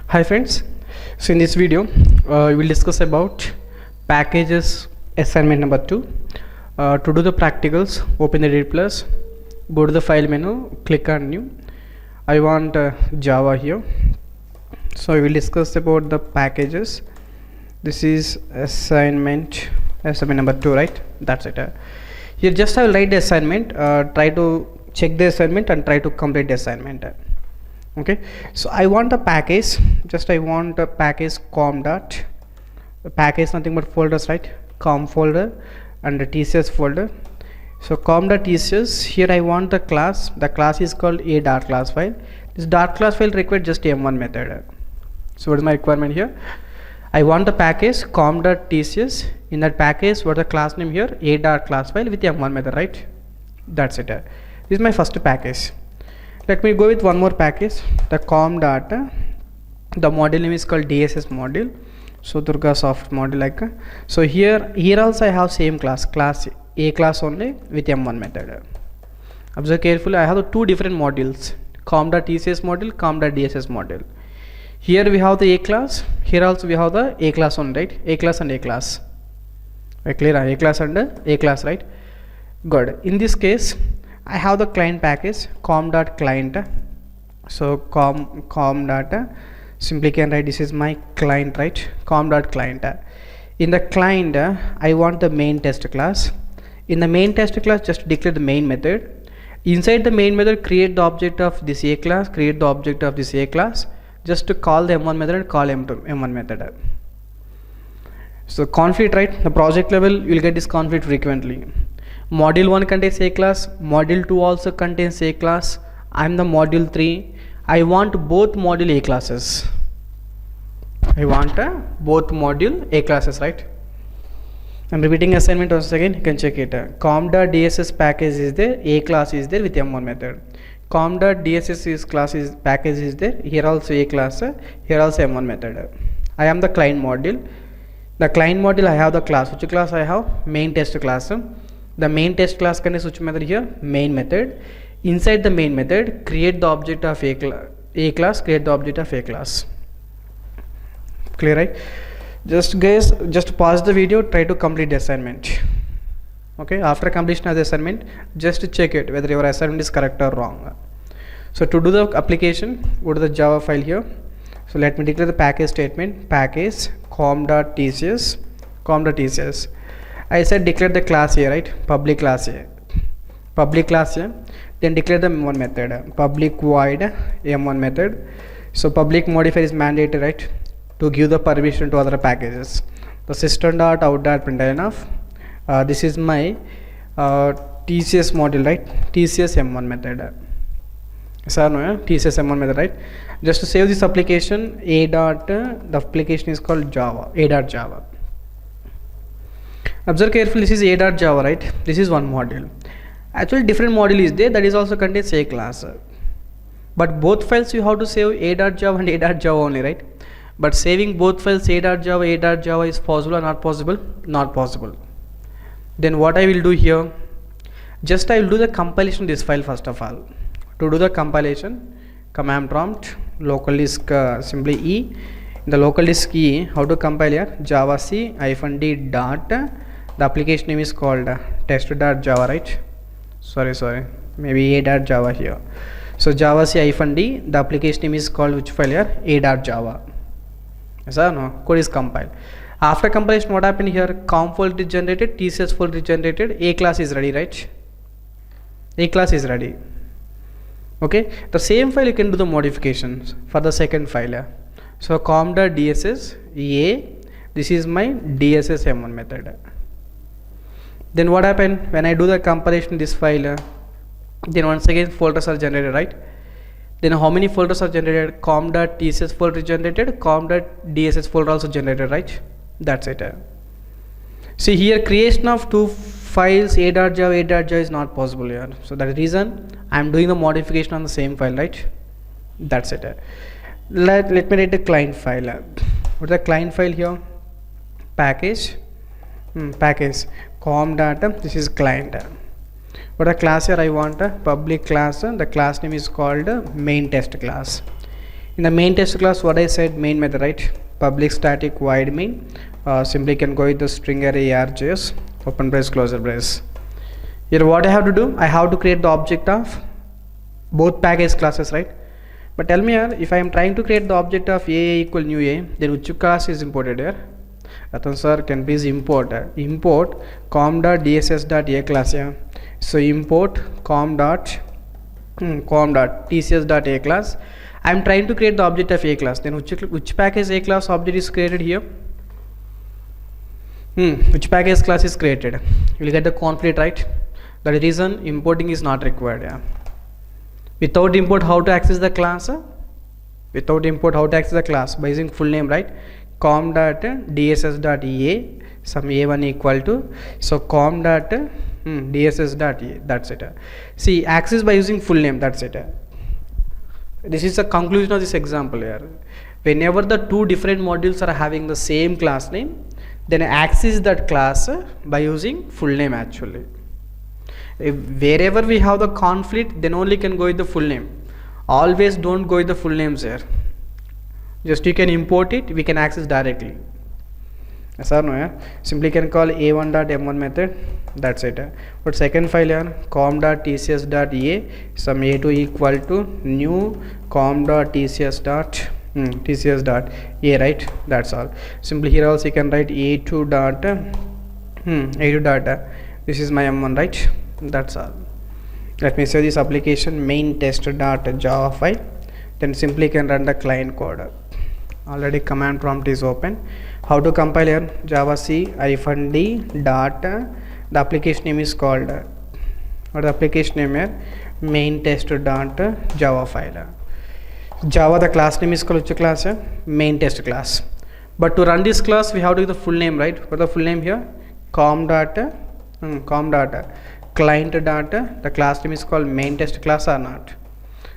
Hi friends, so in this video we will discuss about packages assignment number 2. To do the practicals, open the Read Plus, go to the file menu, click on new. I want Java here, so we will discuss about the packages. This is assignment number 2, right? That's it. Here just I will write the assignment, try to check the assignment and try to complete the assignment. Okay, so I want a package, just I want a package com dot package, nothing but folders, right? Com folder and the TCS folder. So com dot TCS, here I want the class is called a dot class file. This dot class file requires just m1 method. So what is my requirement here? I want the package com dot TCS. In that package, what the class name here? A dot class file with m1 method, right? That's it. This is my first package. Let me go with one more package, the com data. The module name is called DSS module. So Durga soft module like. So here also I have same class A class only with m1 method. Observe carefully, I have the two different modules, com.tcs module, com.dss module. Here we have the A class, here also we have the A class on, right? A class and A class. Right, clear? A class and A class, right? Good. In this case, I have the client package com.client. So com data, simply can write this is my client, right? Com.client. In the client, I want the main test class. In the main test class, just declare the main method. Inside the main method, create the object of this A class, create the object of this A class. Just to call the m1 method and call m1 method. So conflict, right? The project level, you will get this conflict frequently. Module 1 contains A class, module 2 also contains A class. I am the module 3. I want both module A classes. I want both module A classes, right? I am repeating assignment once again, you can check it. Com.dss package is there, A class is there with m1 method. Com.dss package is there, here also A class, here also m1 method. I am the client module. The client module I have the class. Which class I have? Main test class. The main test class contains which method here? Main method. Inside the main method, create the object of A class, create the object of A class. Clear, right? Just guys, just pause the video, try to complete the assignment. Okay, after completion of the assignment, just check it whether your assignment is correct or wrong. So to do the application, go to the Java file here. So let me declare the package statement, package com.tcs. I said declare the class here, right? Public class here. Then declare the m1 method, public void m1 method. So public modifier is mandated, right? To give the permission to other packages. The system.out.println of this is my TCS module, right? TCS m1 method. So no, TCS m1 method, right? Just to save this application, the application is called Java, a.java. Observe carefully, this is a.java, right? This is one module. Actually different module is there, that is also contains A class. But both files you have to save a.java and a.java only, right? But saving both files a.java is possible or not possible? Not possible. Then what I will do here, just I will do the compilation of this file first of all. To do the compilation, command prompt, local disk simply E. In the local disk E, how to compile here? Java C -d dot, the application name is called test.java, right? Sorry, maybe a.java here. So Java C -d, the application name is called which file here? A.java. Yes or no? Code is compiled. After compilation, what happened here? Com folder is generated, TCS folder is generated, A class is ready, right? A class is ready. Okay, the same file you can do the modifications for the second file. So com.dss A, this is my DSS m1 method. Then what happened when I do the compilation this file? Then once again folders are generated, right? Then how many folders are generated? Com.tcs folder is generated, com.dss folder also generated, right? That's it. See here, creation of two files a.java is not possible here. So that is reason I am doing the modification on the same file, right? That's it. Let me write the client file. What's the client file here? Package com data. This is client. What a class here I want? A public class. The class name is called main test class. In the main test class, what I said, main method, right? Public static void main. Simply can go with the string array arjs, open brace, closure brace. Here what I have to do, I have to create the object of both package classes, right? But tell me here, if I am trying to create the object of a equal new a, then which class is imported here? Ratan sir, can please import com.dss.a class here. So import com.tcs.a class. I am trying to create the object of a class. Then which package a class object is created here? Which package class is created? You will get the conflict, right? That is the reason importing is not required. Yeah. Without import, how to access the class? Without import, how to access the class? By using full name, right? com.dss.ea, some a1 equal to, so com.dss.ea, that's it. See, access by using full name, that's it. This is the conclusion of this example here. Whenever the two different modules are having the same class name, then access that class by using full name actually. Wherever we have the conflict, then only can go with the full name. Always don't go with the full names here. Just you can import it, we can access directly. Yes or no? Yeah? Simply can call a1.m1 method, that's it. But second file here, com.tcs.ea, some a2 equal to new com.tcs.a, right? That's all. Simply here also you can write a2 dot this is my m1, right? That's all. Let me save this application main test.java file. Then simply can run the client code. Already command prompt is open. How to compile here? Java C -d dot, the application name is called, what the application name here? Main test.java file. Java, the class name is called which class? Main test class. But to run this class, we have to give the full name, right? What the full name here? Client dot, the class name is called main test class or not?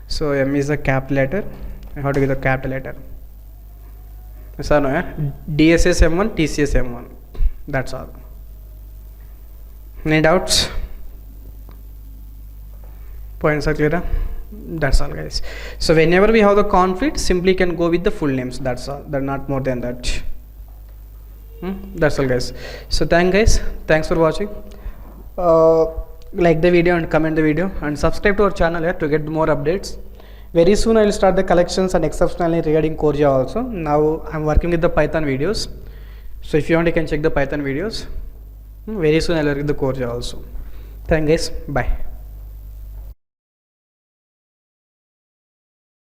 So M is the capital letter. I have to give the capital letter. Yes or no? Yeah? DSS M1, TCS M1. That's all. Any doubts? Points are clear? That's all, guys. So whenever we have the conflict, simply can go with the full names. That's all. They're not more than that. That's all, guys. So thanks for watching. Like the video and comment the video and subscribe to our channel here to get more updates. Very soon I will start the collections and exceptionally regarding Core Java also. Now I am working with the Python videos. So if you want, you can check the Python videos. Very soon I will work with the Core Java also. Thanks guys. Bye.